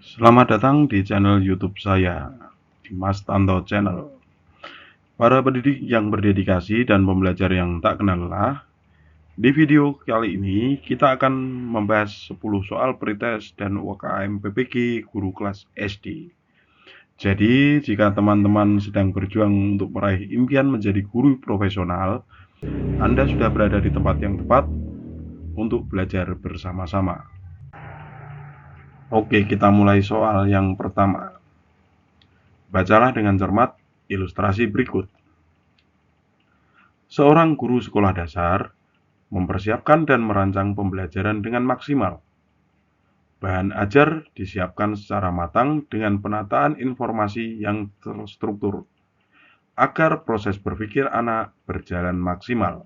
Selamat datang di channel YouTube saya, Dimas Tanto Channel. Para pendidik yang berdedikasi dan pembelajar yang tak kenal lelah, di video kali ini kita akan membahas 10 soal pretest dan UKM PPG guru kelas SD. Jadi, jika teman-teman sedang berjuang untuk meraih impian menjadi guru profesional, Anda sudah berada di tempat yang tepat untuk belajar bersama-sama. Oke, kita mulai soal yang pertama. Bacalah dengan cermat ilustrasi berikut. Seorang guru sekolah dasar mempersiapkan dan merancang pembelajaran dengan maksimal. Bahan ajar disiapkan secara matang dengan penataan informasi yang terstruktur, agar proses berpikir anak berjalan maksimal.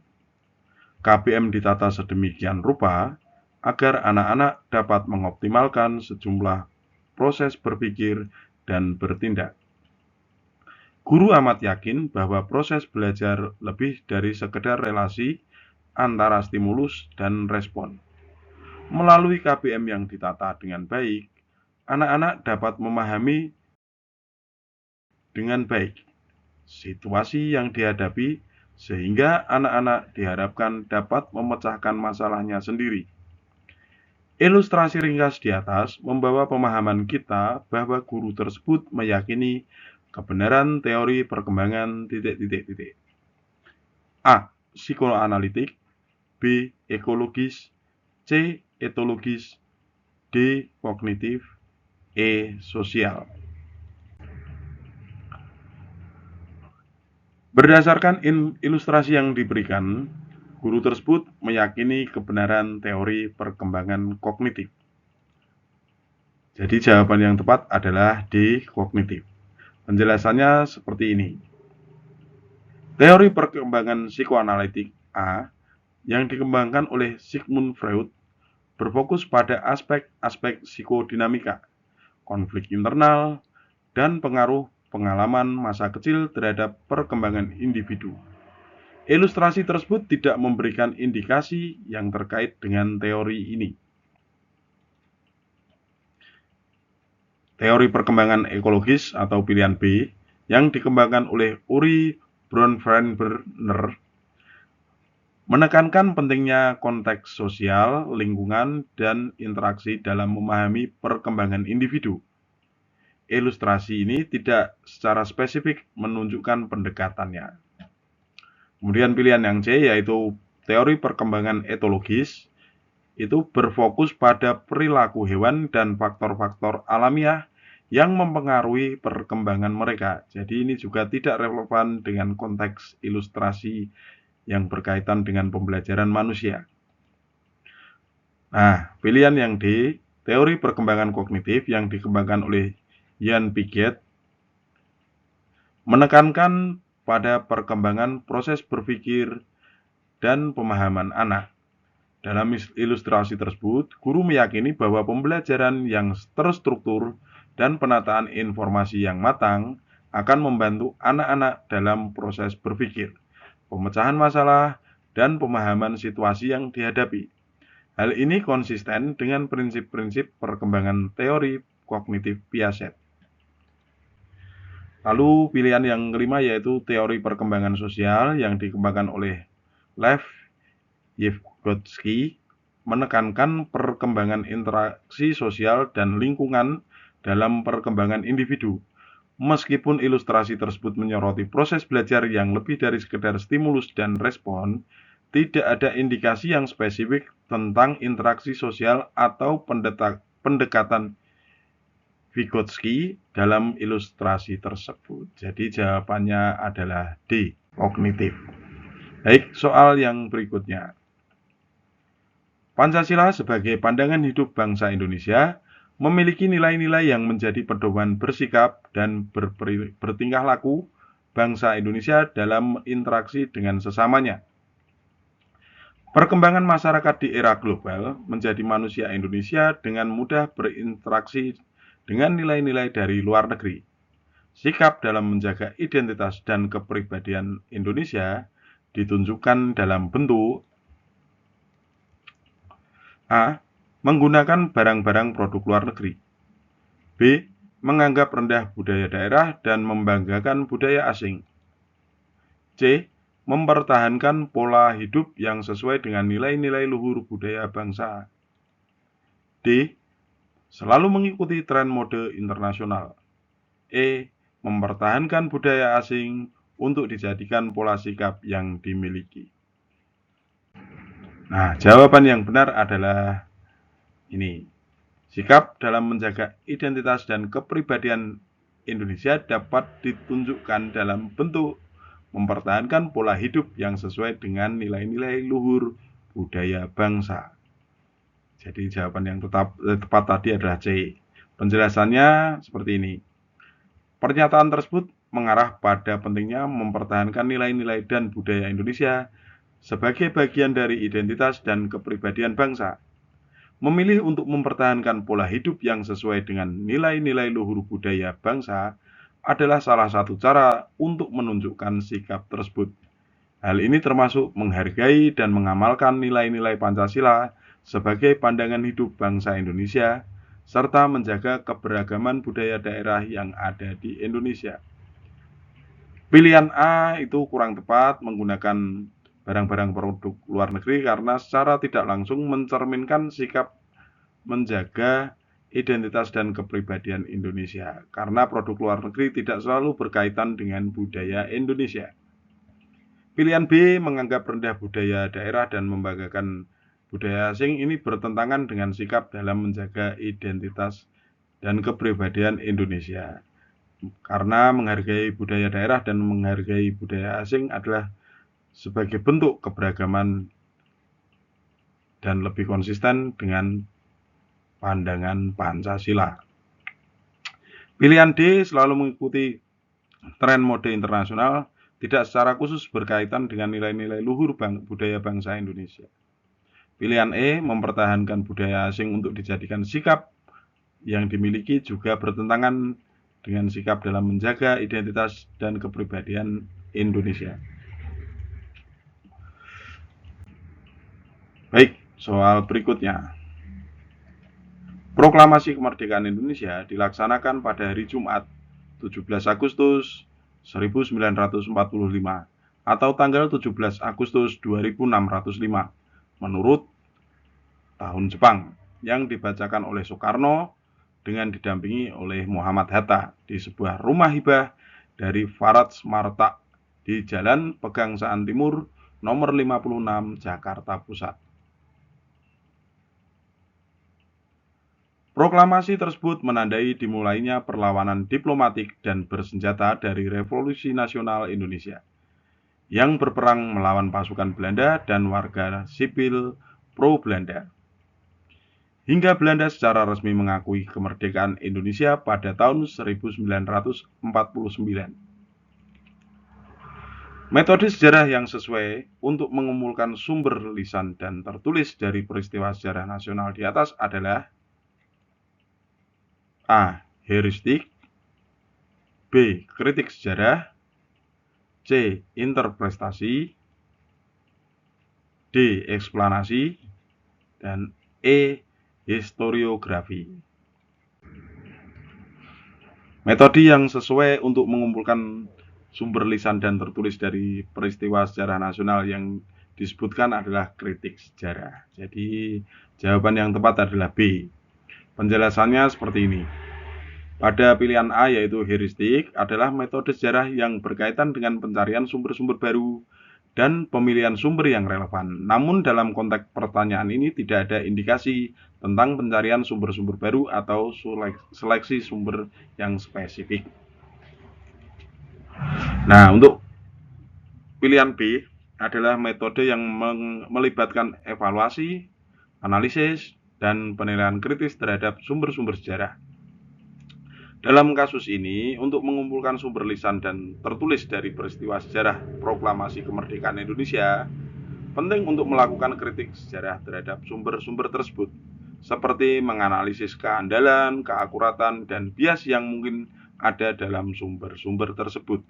KBM ditata sedemikian rupa, agar anak-anak dapat mengoptimalkan sejumlah proses berpikir dan bertindak. Guru amat yakin bahwa proses belajar lebih dari sekedar relasi antara stimulus dan respon. Melalui KBM yang ditata dengan baik, anak-anak dapat memahami dengan baik situasi yang dihadapi, sehingga anak-anak diharapkan dapat memecahkan masalahnya sendiri. Ilustrasi ringkas di atas membawa pemahaman kita bahwa guru tersebut meyakini kebenaran teori perkembangan A. Psikoanalitik, B. Ekologis, C. Etologis, D. Kognitif, E. Sosial. Berdasarkan ilustrasi yang diberikan, guru tersebut meyakini kebenaran teori perkembangan kognitif. Jadi jawaban yang tepat adalah D. Kognitif. Penjelasannya seperti ini. Teori perkembangan psikoanalitik A yang dikembangkan oleh Sigmund Freud berfokus pada aspek-aspek psikodinamika, konflik internal, dan pengaruh pengalaman masa kecil terhadap perkembangan individu. Ilustrasi tersebut tidak memberikan indikasi yang terkait dengan teori ini. Teori perkembangan ekologis atau pilihan B yang dikembangkan oleh Uri Bronfenbrenner menekankan pentingnya konteks sosial, lingkungan, dan interaksi dalam memahami perkembangan individu. Ilustrasi ini tidak secara spesifik menunjukkan pendekatannya. Kemudian pilihan yang C yaitu teori perkembangan etologis itu berfokus pada perilaku hewan dan faktor-faktor alamiah yang mempengaruhi perkembangan mereka. Jadi ini juga tidak relevan dengan konteks ilustrasi yang berkaitan dengan pembelajaran manusia. Nah, pilihan yang D, teori perkembangan kognitif yang dikembangkan oleh Jan Piaget menekankan pada perkembangan proses berpikir dan pemahaman anak. Dalam ilustrasi tersebut, guru meyakini bahwa pembelajaran yang terstruktur dan penataan informasi yang matang akan membantu anak-anak dalam proses berpikir, pemecahan masalah, dan pemahaman situasi yang dihadapi. Hal ini konsisten dengan prinsip-prinsip perkembangan teori kognitif Piaget. Lalu pilihan yang kelima yaitu teori perkembangan sosial yang dikembangkan oleh Lev Vygotsky menekankan perkembangan interaksi sosial dan lingkungan dalam perkembangan individu. Meskipun ilustrasi tersebut menyoroti proses belajar yang lebih dari sekedar stimulus dan respon, tidak ada indikasi yang spesifik tentang interaksi sosial atau pendekatan Vygotsky dalam ilustrasi tersebut. Jadi jawabannya adalah D, kognitif. Baik, soal yang berikutnya. Pancasila sebagai pandangan hidup bangsa Indonesia memiliki nilai-nilai yang menjadi pedoman bersikap dan bertingkah laku bangsa Indonesia dalam interaksi dengan sesamanya. Perkembangan masyarakat di era global menjadi manusia Indonesia dengan mudah berinteraksi dengan nilai-nilai dari luar negeri. Sikap dalam menjaga identitas dan kepribadian Indonesia ditunjukkan dalam bentuk A. Menggunakan barang-barang produk luar negeri. B. B. Menganggap rendah budaya daerah dan membanggakan budaya asing. C. Mempertahankan pola hidup yang sesuai dengan nilai-nilai luhur budaya bangsa. D. Selalu mengikuti tren mode internasional. E. Mempertahankan budaya asing untuk dijadikan pola sikap yang dimiliki. Nah, jawaban yang benar adalah ini. Sikap dalam menjaga identitas dan kepribadian Indonesia dapat ditunjukkan dalam bentuk mempertahankan pola hidup yang sesuai dengan nilai-nilai luhur budaya bangsa. Jadi jawaban yang tepat tadi adalah C. Penjelasannya seperti ini. Pernyataan tersebut mengarah pada pentingnya mempertahankan nilai-nilai dan budaya Indonesia sebagai bagian dari identitas dan kepribadian bangsa. Memilih untuk mempertahankan pola hidup yang sesuai dengan nilai-nilai luhur budaya bangsa adalah salah satu cara untuk menunjukkan sikap tersebut. Hal ini termasuk menghargai dan mengamalkan nilai-nilai Pancasila sebagai pandangan hidup bangsa Indonesia, serta menjaga keberagaman budaya daerah yang ada di Indonesia. Pilihan A itu kurang tepat, menggunakan barang-barang produk luar negeri karena secara tidak langsung mencerminkan sikap menjaga identitas dan kepribadian Indonesia, karena produk luar negeri tidak selalu berkaitan dengan budaya Indonesia. Pilihan B, menganggap rendah budaya daerah dan membanggakan budaya asing, ini bertentangan dengan sikap dalam menjaga identitas dan kepribadian Indonesia. Karena menghargai budaya daerah dan menghargai budaya asing adalah sebagai bentuk keberagaman dan lebih konsisten dengan pandangan Pancasila. Pilihan D, selalu mengikuti tren mode internasional, tidak secara khusus berkaitan dengan nilai-nilai luhur budaya bangsa Indonesia. Pilihan E, mempertahankan budaya asing untuk dijadikan sikap yang dimiliki, juga bertentangan dengan sikap dalam menjaga identitas dan kepribadian Indonesia. Baik, soal berikutnya. Proklamasi Kemerdekaan Indonesia dilaksanakan pada hari Jumat 17 Agustus 1945 atau tanggal 17 Agustus 2605 menurut tahun Jepang, yang dibacakan oleh Soekarno dengan didampingi oleh Muhammad Hatta di sebuah rumah hibah dari Farats Marta di Jalan Pegangsaan Timur nomor 56 Jakarta Pusat. Proklamasi tersebut menandai dimulainya perlawanan diplomatik dan bersenjata dari Revolusi Nasional Indonesia yang berperang melawan pasukan Belanda dan warga sipil pro-Belanda. Hingga Belanda secara resmi mengakui kemerdekaan Indonesia pada tahun 1949. Metode sejarah yang sesuai untuk mengumpulkan sumber lisan dan tertulis dari peristiwa sejarah nasional di atas adalah A. Heuristik, B. Kritik sejarah, C. Interpretasi, D. Eksplanasi, dan E. Historiografi. Metode yang sesuai untuk mengumpulkan sumber lisan dan tertulis dari peristiwa sejarah nasional yang disebutkan adalah kritik sejarah. Jadi jawaban yang tepat adalah B. Penjelasannya seperti ini. Pada pilihan A, yaitu heuristik, adalah metode sejarah yang berkaitan dengan pencarian sumber-sumber baru dan pemilihan sumber yang relevan. Namun dalam konteks pertanyaan ini tidak ada indikasi tentang pencarian sumber-sumber baru atau seleksi sumber yang spesifik. Nah, untuk pilihan B adalah metode yang melibatkan evaluasi, analisis, dan penilaian kritis terhadap sumber-sumber sejarah. Dalam kasus ini, untuk mengumpulkan sumber lisan dan tertulis dari peristiwa sejarah proklamasi kemerdekaan Indonesia, penting untuk melakukan kritik sejarah terhadap sumber-sumber tersebut, seperti menganalisis keandalan, keakuratan, dan bias yang mungkin ada dalam sumber-sumber tersebut.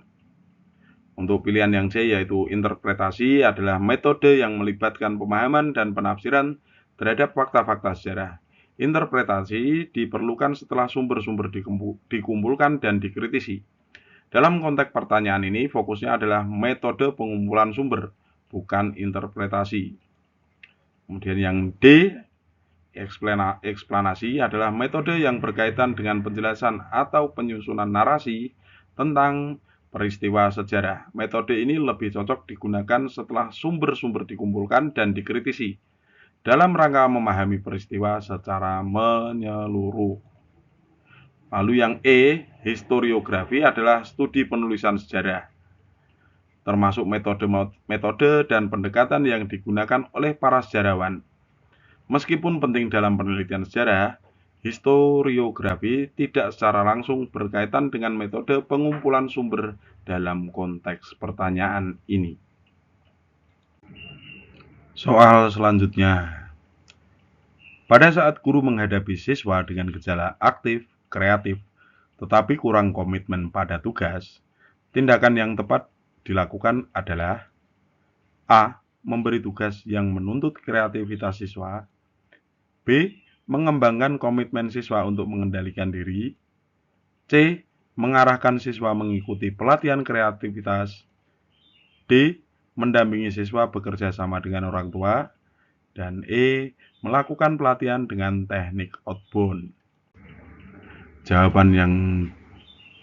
Untuk pilihan yang C, yaitu interpretasi, adalah metode yang melibatkan pemahaman dan penafsiran terhadap fakta-fakta sejarah. Interpretasi diperlukan setelah sumber-sumber dikumpulkan dan dikritisi. Dalam konteks pertanyaan ini, fokusnya adalah metode pengumpulan sumber, bukan interpretasi. Kemudian yang D, eksplanasi adalah metode yang berkaitan dengan penjelasan atau penyusunan narasi tentang peristiwa sejarah. Metode ini lebih cocok digunakan setelah sumber-sumber dikumpulkan dan dikritisi dalam rangka memahami peristiwa secara menyeluruh. Lalu yang E, historiografi adalah studi penulisan sejarah, termasuk metode dan pendekatan yang digunakan oleh para sejarawan. Meskipun penting dalam penelitian sejarah, historiografi tidak secara langsung berkaitan dengan metode pengumpulan sumber dalam konteks pertanyaan ini. Soal selanjutnya. Pada saat guru menghadapi siswa dengan gejala aktif, kreatif, tetapi kurang komitmen pada tugas, tindakan yang tepat dilakukan adalah A. Memberi tugas yang menuntut kreativitas siswa. B. Mengembangkan komitmen siswa untuk mengendalikan diri. C. Mengarahkan siswa mengikuti pelatihan kreativitas. D. Mendampingi siswa bekerja sama dengan orang tua. Dan E. Melakukan pelatihan dengan teknik outbound. Jawaban yang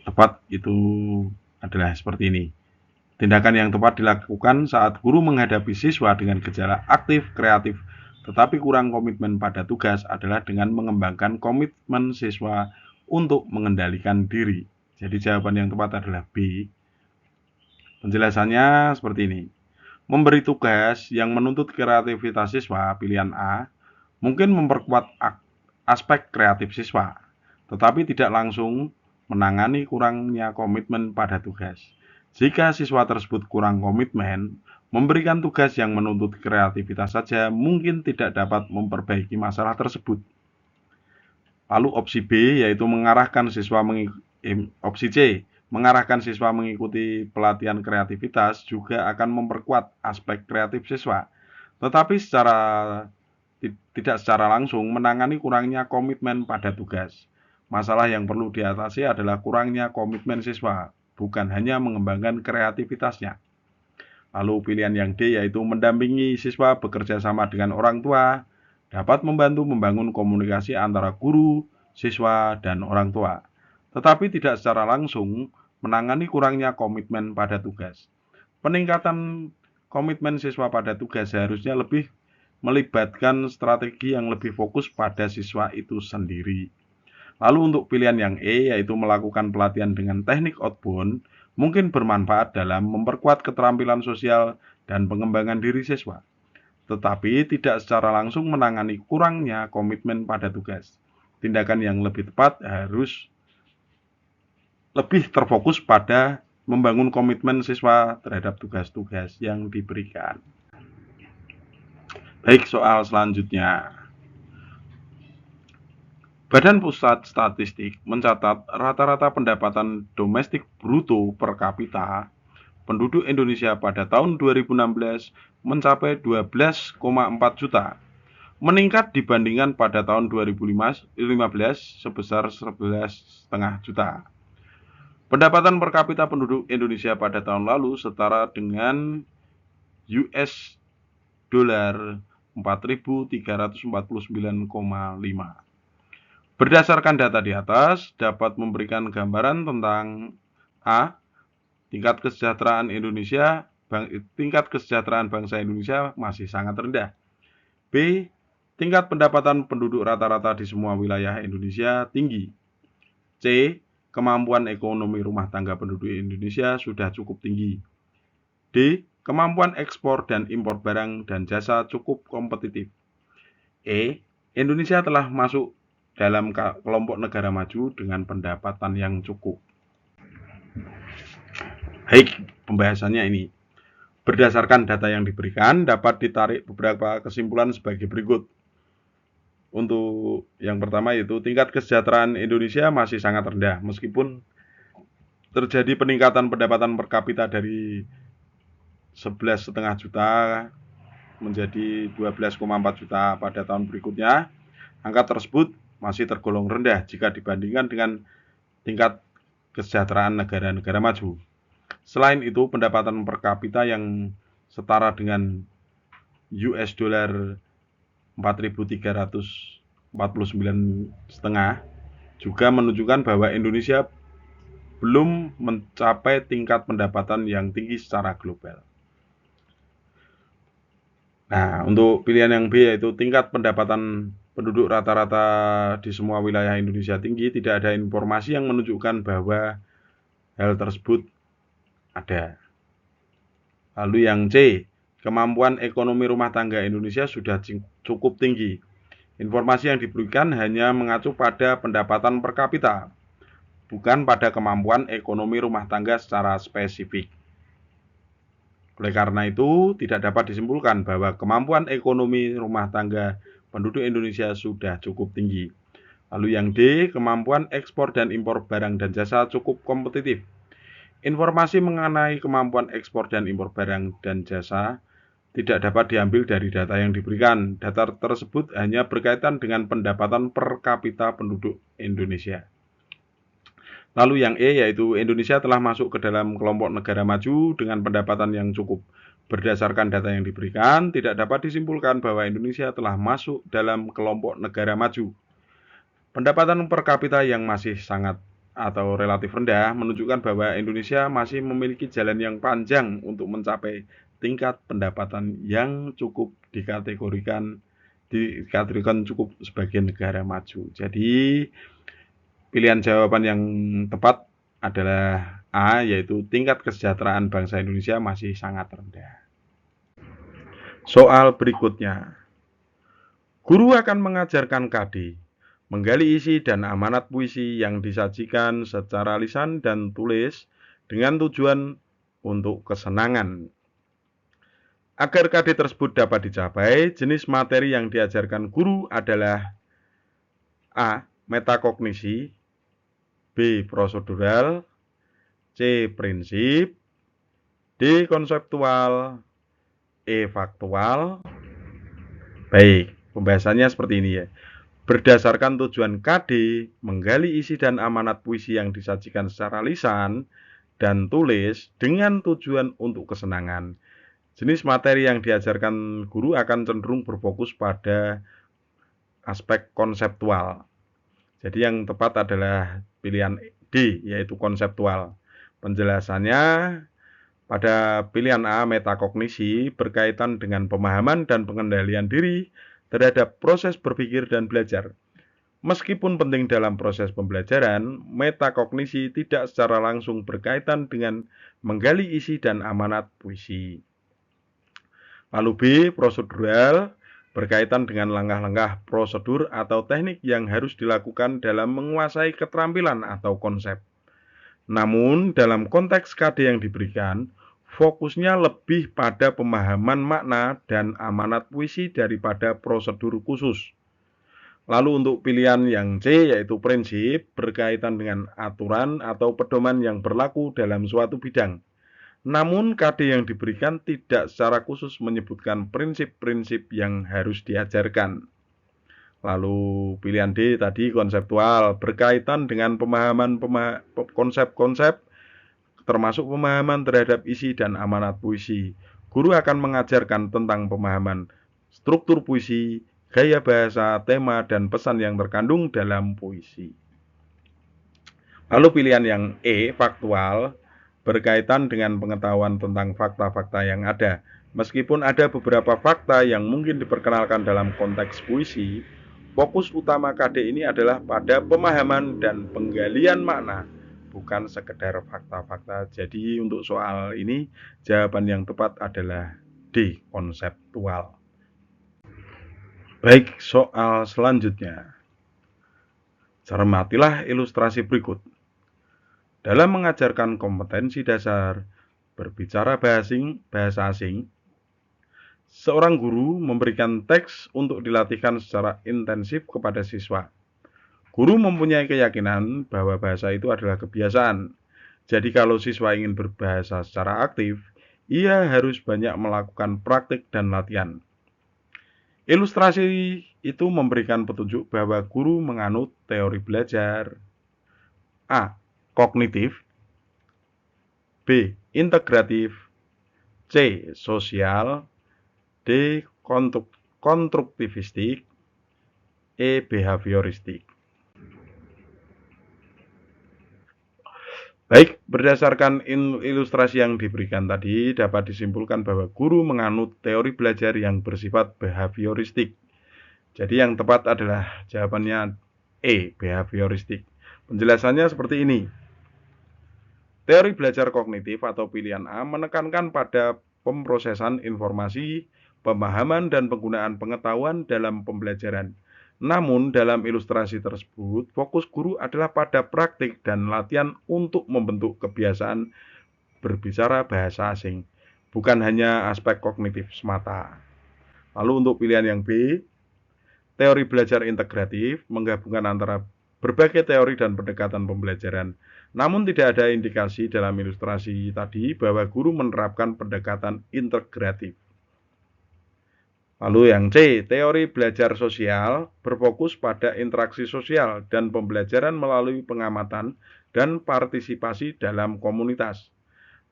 tepat itu adalah seperti ini. Tindakan yang tepat dilakukan saat guru menghadapi siswa dengan gejala aktif, kreatif, tetapi kurang komitmen pada tugas adalah dengan mengembangkan komitmen siswa untuk mengendalikan diri. Jadi jawaban yang tepat adalah B. Penjelasannya seperti ini. Memberi tugas yang menuntut kreativitas siswa, pilihan A, mungkin memperkuat aspek kreatif siswa, tetapi tidak langsung menangani kurangnya komitmen pada tugas. Jika siswa tersebut kurang komitmen, memberikan tugas yang menuntut kreativitas saja mungkin tidak dapat memperbaiki masalah tersebut. Lalu opsi B yaitu opsi C, mengarahkan siswa mengikuti pelatihan kreativitas juga akan memperkuat aspek kreatif siswa, tetapi tidak secara langsung menangani kurangnya komitmen pada tugas. Masalah yang perlu diatasi adalah kurangnya komitmen siswa, bukan hanya mengembangkan kreativitasnya. Lalu pilihan yang D yaitu mendampingi siswa bekerja sama dengan orang tua, dapat membantu membangun komunikasi antara guru, siswa, dan orang tua, tetapi tidak secara langsung menangani kurangnya komitmen pada tugas. Peningkatan komitmen siswa pada tugas seharusnya lebih melibatkan strategi yang lebih fokus pada siswa itu sendiri. Lalu untuk pilihan yang E, yaitu melakukan pelatihan dengan teknik outbound, mungkin bermanfaat dalam memperkuat keterampilan sosial dan pengembangan diri siswa, tetapi tidak secara langsung menangani kurangnya komitmen pada tugas. Tindakan yang lebih tepat harus lebih terfokus pada membangun komitmen siswa terhadap tugas-tugas yang diberikan. Baik, soal selanjutnya. Badan Pusat Statistik mencatat rata-rata pendapatan domestik bruto per kapita penduduk Indonesia pada tahun 2016 mencapai 12,4 juta, meningkat dibandingkan pada tahun 2015 sebesar 11,5 juta. Pendapatan per kapita penduduk Indonesia pada tahun lalu setara dengan US dolar 4.349,5. Berdasarkan data di atas, dapat memberikan gambaran tentang A. Tingkat kesejahteraan bangsa Indonesia masih sangat rendah. B. Tingkat pendapatan penduduk rata-rata di semua wilayah Indonesia tinggi. C. Kemampuan ekonomi rumah tangga penduduk Indonesia sudah cukup tinggi. D. Kemampuan ekspor dan impor barang dan jasa cukup kompetitif. E. Indonesia telah masuk dalam kelompok negara maju dengan pendapatan yang cukup. Baik, pembahasannya ini. Berdasarkan data yang diberikan, dapat ditarik beberapa kesimpulan sebagai berikut. Untuk yang pertama yaitu tingkat kesejahteraan Indonesia masih sangat rendah, meskipun terjadi peningkatan pendapatan per kapita dari 11,5 juta menjadi 12,4 juta pada tahun berikutnya. Angka tersebut masih tergolong rendah jika dibandingkan dengan tingkat kesejahteraan negara-negara maju. Selain itu, pendapatan per kapita yang setara dengan US dollar 4.349,5 juga menunjukkan bahwa Indonesia belum mencapai tingkat pendapatan yang tinggi secara global. Nah, untuk pilihan yang B yaitu tingkat pendapatan penduduk rata-rata di semua wilayah Indonesia tinggi, tidak ada informasi yang menunjukkan bahwa hal tersebut ada. Lalu yang C, kemampuan ekonomi rumah tangga Indonesia sudah cukup tinggi. Informasi yang diberikan hanya mengacu pada pendapatan per kapita, bukan pada kemampuan ekonomi rumah tangga secara spesifik. Oleh karena itu, tidak dapat disimpulkan bahwa kemampuan ekonomi rumah tangga penduduk Indonesia sudah cukup tinggi. Lalu yang D, kemampuan ekspor dan impor barang dan jasa cukup kompetitif. Informasi mengenai kemampuan ekspor dan impor barang dan jasa tidak dapat diambil dari data yang diberikan. Data tersebut hanya berkaitan dengan pendapatan per kapita penduduk Indonesia. Lalu yang E yaitu Indonesia telah masuk ke dalam kelompok negara maju dengan pendapatan yang cukup. Berdasarkan data yang diberikan, tidak dapat disimpulkan bahwa Indonesia telah masuk dalam kelompok negara maju. Pendapatan per kapita yang masih sangat atau relatif rendah menunjukkan bahwa Indonesia masih memiliki jalan yang panjang untuk mencapai tingkat pendapatan yang cukup dikategorikan cukup sebagai negara maju. Jadi pilihan jawaban yang tepat adalah A, yaitu tingkat kesejahteraan bangsa Indonesia masih sangat rendah. Soal berikutnya. Guru akan mengajarkan KD, menggali isi dan amanat puisi yang disajikan secara lisan dan tulis dengan tujuan untuk kesenangan. Agar KD tersebut dapat dicapai, jenis materi yang diajarkan guru adalah A. Metakognisi, B. Prosedural, C. Prinsip, D. Konseptual, E. Faktual. Baik, pembahasannya seperti ini ya. Berdasarkan tujuan KD, menggali isi dan amanat puisi yang disajikan secara lisan dan tulis dengan tujuan untuk kesenangan. Jenis materi yang diajarkan guru akan cenderung berfokus pada aspek konseptual. Jadi yang tepat adalah pilihan D, yaitu konseptual. Penjelasannya pada pilihan A, metakognisi, berkaitan dengan pemahaman dan pengendalian diri terhadap proses berpikir dan belajar. Meskipun penting dalam proses pembelajaran, metakognisi tidak secara langsung berkaitan dengan menggali isi dan amanat puisi. Lalu B, prosedural, berkaitan dengan langkah-langkah prosedur atau teknik yang harus dilakukan dalam menguasai keterampilan atau konsep. Namun, dalam konteks KD yang diberikan, fokusnya lebih pada pemahaman makna dan amanat puisi daripada prosedur khusus. Lalu untuk pilihan yang C, yaitu prinsip, berkaitan dengan aturan atau pedoman yang berlaku dalam suatu bidang. Namun KD yang diberikan tidak secara khusus menyebutkan prinsip-prinsip yang harus diajarkan. Lalu pilihan D tadi konseptual, berkaitan dengan pemahaman konsep-konsep termasuk pemahaman terhadap isi dan amanat puisi. Guru akan mengajarkan tentang pemahaman struktur puisi, gaya bahasa, tema, dan pesan yang terkandung dalam puisi. Lalu pilihan yang E, faktual, berkaitan dengan pengetahuan tentang fakta-fakta yang ada. Meskipun ada beberapa fakta yang mungkin diperkenalkan dalam konteks puisi, fokus utama KD ini adalah pada pemahaman dan penggalian makna, bukan sekedar fakta-fakta. Jadi untuk soal ini, jawaban yang tepat adalah D, konseptual. Baik, soal selanjutnya. Cermatilah ilustrasi berikut. Dalam mengajarkan kompetensi dasar berbicara bahasa asing, seorang guru memberikan teks untuk dilatihkan secara intensif kepada siswa. Guru mempunyai keyakinan bahwa bahasa itu adalah kebiasaan. Jadi kalau siswa ingin berbahasa secara aktif, ia harus banyak melakukan praktik dan latihan. Ilustrasi itu memberikan petunjuk bahwa guru menganut teori belajar A. Kognitif, B. Integratif, C. Sosial, D. Konstruktivistik, E. Behavioristik. Baik, berdasarkan ilustrasi yang diberikan tadi, dapat disimpulkan bahwa guru menganut teori belajar yang bersifat behavioristik. Jadi yang tepat adalah jawabannya E, behavioristik. Penjelasannya seperti ini. Teori belajar kognitif atau pilihan A menekankan pada pemrosesan informasi, pemahaman, dan penggunaan pengetahuan dalam pembelajaran. Namun, dalam ilustrasi tersebut, fokus guru adalah pada praktik dan latihan untuk membentuk kebiasaan berbicara bahasa asing, bukan hanya aspek kognitif semata. Lalu untuk pilihan yang B, teori belajar integratif menggabungkan antara berbagai teori dan pendekatan pembelajaran. Namun tidak ada indikasi dalam ilustrasi tadi bahwa guru menerapkan pendekatan integratif. Lalu yang C, teori belajar sosial berfokus pada interaksi sosial dan pembelajaran melalui pengamatan dan partisipasi dalam komunitas.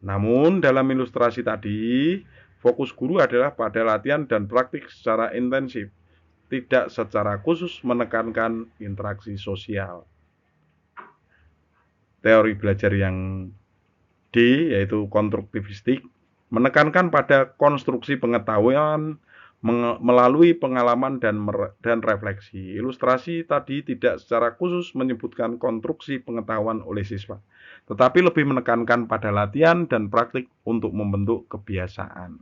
Namun dalam ilustrasi tadi, fokus guru adalah pada latihan dan praktik secara intensif, tidak secara khusus menekankan interaksi sosial. Teori belajar yang D, yaitu konstruktivistik, menekankan pada konstruksi pengetahuan melalui pengalaman dan refleksi. Ilustrasi tadi tidak secara khusus menyebutkan konstruksi pengetahuan oleh siswa, tetapi lebih menekankan pada latihan dan praktik untuk membentuk kebiasaan.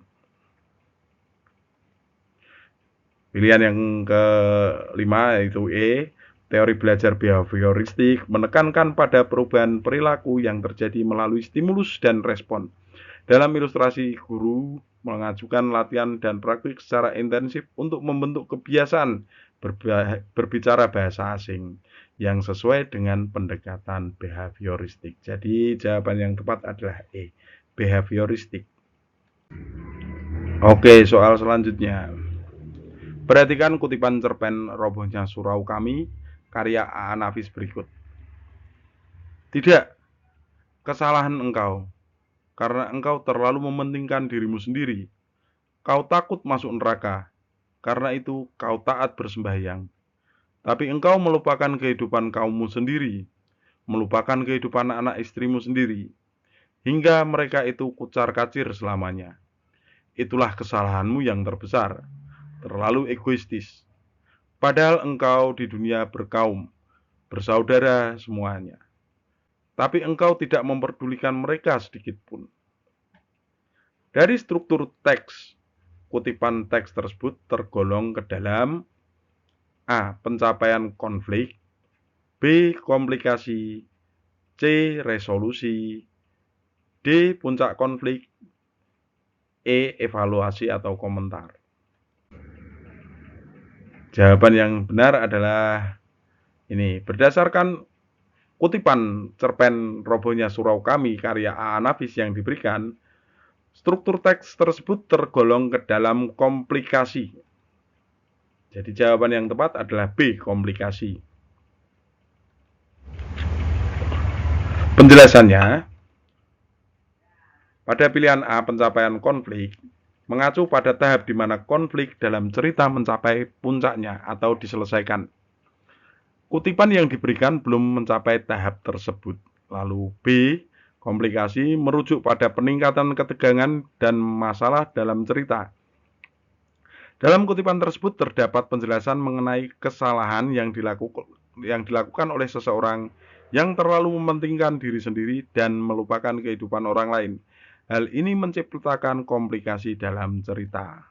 Pilihan yang kelima yaitu E, teori belajar behavioristik menekankan pada perubahan perilaku yang terjadi melalui stimulus dan respon. Dalam ilustrasi, guru mengajukan latihan dan praktik secara intensif untuk membentuk kebiasaan berbicara bahasa asing yang sesuai dengan pendekatan behavioristik. Jadi jawaban yang tepat adalah E, behavioristik. Oke, soal selanjutnya. Perhatikan kutipan cerpen Robohnya Surau Kami, karya A. Nafis berikut. Tidak, kesalahan engkau, karena engkau terlalu mementingkan dirimu sendiri. Kau takut masuk neraka, karena itu kau taat bersembahyang. Tapi engkau melupakan kehidupan kaummu sendiri, melupakan kehidupan anak istrimu sendiri, hingga mereka itu kucar-kacir selamanya. Itulah kesalahanmu yang terbesar, terlalu egoistis. Padahal engkau di dunia berkaum, bersaudara semuanya. Tapi engkau tidak memperdulikan mereka sedikit pun. Dari struktur teks, kutipan teks tersebut tergolong ke dalam A. Pencapaian konflik, B. Komplikasi, C. Resolusi, D. Puncak konflik, E. Evaluasi atau komentar. Jawaban yang benar adalah ini. Berdasarkan kutipan cerpen Robohnya Surau Kami karya A. Nafis yang diberikan, struktur teks tersebut tergolong ke dalam komplikasi. Jadi jawaban yang tepat adalah B, komplikasi. Penjelasannya, pada pilihan A, pencapaian konflik, mengacu pada tahap di mana konflik dalam cerita mencapai puncaknya atau diselesaikan. Kutipan yang diberikan belum mencapai tahap tersebut. Lalu B, komplikasi, merujuk pada peningkatan ketegangan dan masalah dalam cerita. Dalam kutipan tersebut terdapat penjelasan mengenai kesalahan yang dilakukan oleh seseorang yang terlalu mementingkan diri sendiri dan melupakan kehidupan orang lain. Hal ini menciptakan komplikasi dalam cerita.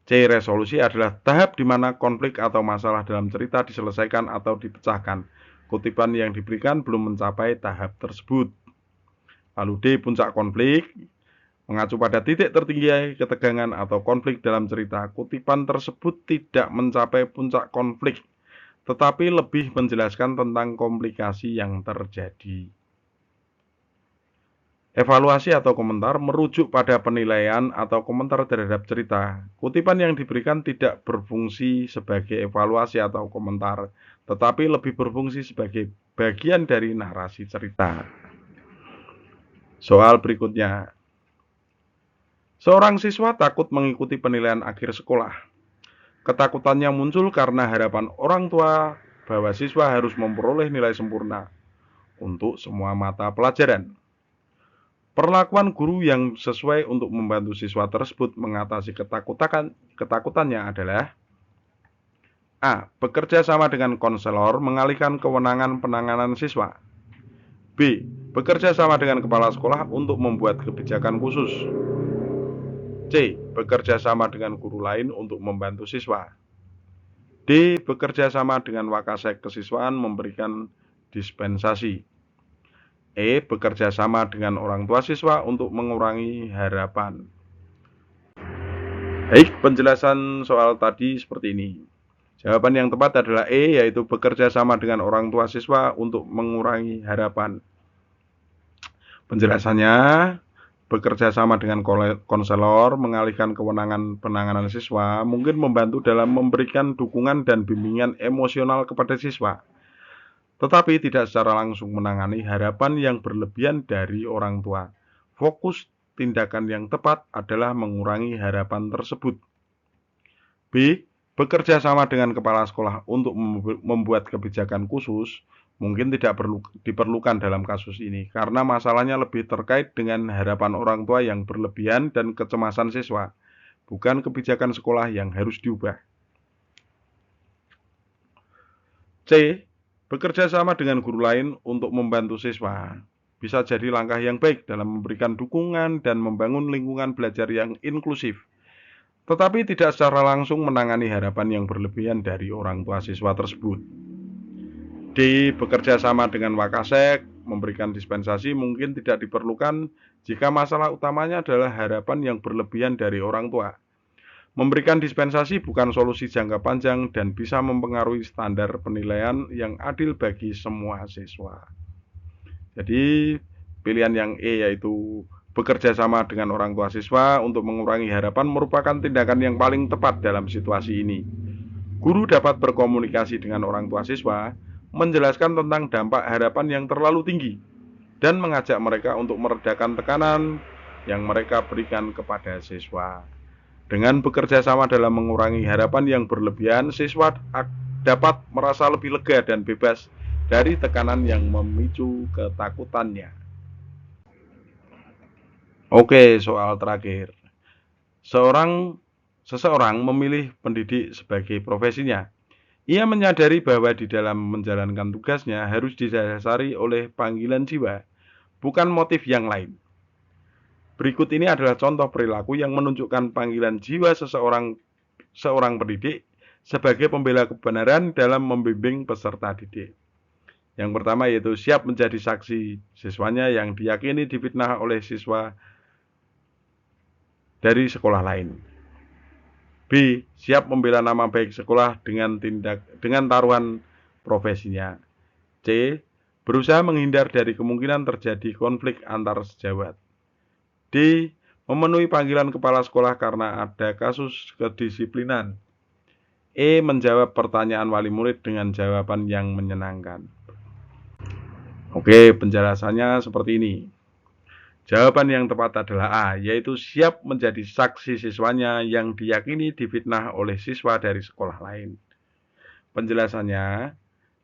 C. Resolusi adalah tahap di mana konflik atau masalah dalam cerita diselesaikan atau dipecahkan. Kutipan yang diberikan belum mencapai tahap tersebut. Lalu D. Puncak konflik, mengacu pada titik tertinggi ketegangan atau konflik dalam cerita. Kutipan tersebut tidak mencapai puncak konflik, tetapi lebih menjelaskan tentang komplikasi yang terjadi. Evaluasi atau komentar merujuk pada penilaian atau komentar terhadap cerita. Kutipan yang diberikan tidak berfungsi sebagai evaluasi atau komentar, tetapi lebih berfungsi sebagai bagian dari narasi cerita. Soal berikutnya. Seorang siswa takut mengikuti penilaian akhir sekolah. Ketakutannya muncul karena harapan orang tua bahwa siswa harus memperoleh nilai sempurna untuk semua mata pelajaran. Perlakuan guru yang sesuai untuk membantu siswa tersebut mengatasi ketakutannya adalah A. Bekerja sama dengan konselor mengalihkan kewenangan penanganan siswa. B. Bekerja sama dengan kepala sekolah untuk membuat kebijakan khusus. C. Bekerja sama dengan guru lain untuk membantu siswa. D. Bekerja sama dengan wakasek kesiswaan memberikan dispensasi. E. Bekerja sama dengan orang tua siswa untuk mengurangi harapan. Baik, penjelasan soal tadi seperti ini. Jawaban yang tepat adalah E, yaitu bekerja sama dengan orang tua siswa untuk mengurangi harapan. Penjelasannya, bekerja sama dengan konselor mengalihkan kewenangan penanganan siswa mungkin membantu dalam memberikan dukungan dan bimbingan emosional kepada siswa, tetapi tidak secara langsung menangani harapan yang berlebihan dari orang tua. Fokus tindakan yang tepat adalah mengurangi harapan tersebut. B. Bekerja sama dengan kepala sekolah untuk membuat kebijakan khusus mungkin tidak diperlukan dalam kasus ini, karena masalahnya lebih terkait dengan harapan orang tua yang berlebihan dan kecemasan siswa, bukan kebijakan sekolah yang harus diubah. C. Bekerja sama dengan guru lain untuk membantu siswa bisa jadi langkah yang baik dalam memberikan dukungan dan membangun lingkungan belajar yang inklusif, tetapi tidak secara langsung menangani harapan yang berlebihan dari orang tua siswa tersebut. D. Bekerja sama dengan wakasek memberikan dispensasi mungkin tidak diperlukan jika masalah utamanya adalah harapan yang berlebihan dari orang tua. Memberikan dispensasi bukan solusi jangka panjang dan bisa mempengaruhi standar penilaian yang adil bagi semua siswa. Jadi pilihan yang E, yaitu bekerja sama dengan orang tua siswa untuk mengurangi harapan, merupakan tindakan yang paling tepat dalam situasi ini. Guru dapat berkomunikasi dengan orang tua siswa, menjelaskan tentang dampak harapan yang terlalu tinggi, dan mengajak mereka untuk meredakan tekanan yang mereka berikan kepada siswa. Dengan bekerja sama dalam mengurangi harapan yang berlebihan, siswa dapat merasa lebih lega dan bebas dari tekanan yang memicu ketakutannya. Oke, soal terakhir. Seseorang memilih pendidik sebagai profesinya. Ia menyadari bahwa di dalam menjalankan tugasnya harus didasari oleh panggilan jiwa, bukan motif yang lain. Berikut ini adalah contoh perilaku yang menunjukkan panggilan jiwa seorang pendidik sebagai pembela kebenaran dalam membimbing peserta didik. Yang pertama yaitu siap menjadi saksi siswanya yang diyakini difitnah oleh siswa dari sekolah lain. B. Siap membela nama baik sekolah dengan taruhan profesinya. C. Berusaha menghindar dari kemungkinan terjadi konflik antar sejawat. D. Memenuhi panggilan kepala sekolah karena ada kasus kedisiplinan. E. Menjawab pertanyaan wali murid dengan jawaban yang menyenangkan. Oke, penjelasannya seperti ini. Jawaban yang tepat adalah A, yaitu siap menjadi saksi siswanya yang diyakini difitnah oleh siswa dari sekolah lain. Penjelasannya,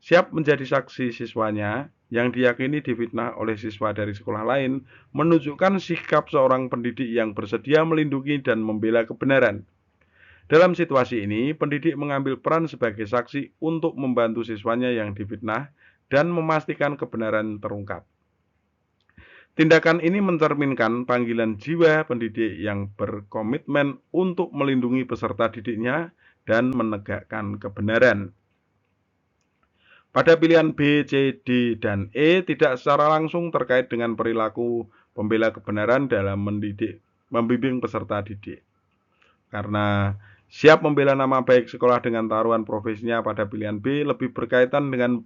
siap menjadi saksi siswanya yang diyakini difitnah oleh siswa dari sekolah lain menunjukkan sikap seorang pendidik yang bersedia melindungi dan membela kebenaran. Dalam situasi ini, pendidik mengambil peran sebagai saksi untuk membantu siswanya yang difitnah dan memastikan kebenaran terungkap. Tindakan ini mencerminkan panggilan jiwa pendidik yang berkomitmen untuk melindungi peserta didiknya dan menegakkan kebenaran. Pada pilihan B, C, D, dan E tidak secara langsung terkait dengan perilaku pembela kebenaran dalam membimbing peserta didik. Karena siap membela nama baik sekolah dengan taruhan profesinya pada pilihan B lebih berkaitan dengan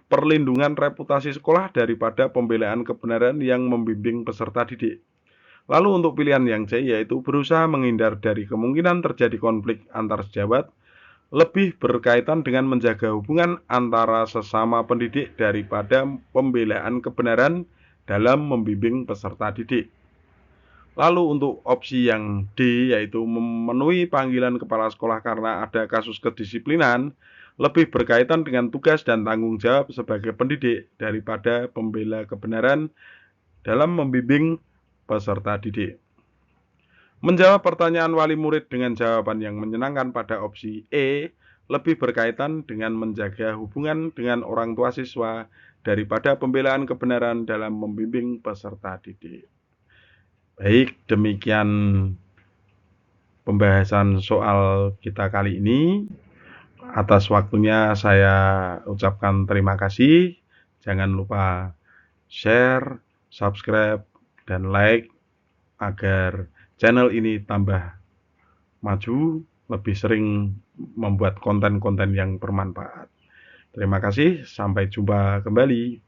perlindungan reputasi sekolah daripada pembelaan kebenaran yang membimbing peserta didik. Lalu untuk pilihan yang C, yaitu berusaha menghindar dari kemungkinan terjadi konflik antar sejawat, lebih berkaitan dengan menjaga hubungan antara sesama pendidik daripada pembelaan kebenaran dalam membimbing peserta didik. Lalu untuk opsi yang D, yaitu memenuhi panggilan kepala sekolah karena ada kasus kedisiplinan, lebih berkaitan dengan tugas dan tanggung jawab sebagai pendidik daripada pembela kebenaran dalam membimbing peserta didik. Menjawab pertanyaan wali murid dengan jawaban yang menyenangkan pada opsi E lebih berkaitan dengan menjaga hubungan dengan orang tua siswa daripada pembelaan kebenaran dalam membimbing peserta didik. Baik, demikian pembahasan soal kita kali ini. Atas waktunya saya ucapkan terima kasih. Jangan lupa share, subscribe, dan like agar channel ini tambah maju, lebih sering membuat konten-konten yang bermanfaat. Terima kasih, sampai jumpa kembali.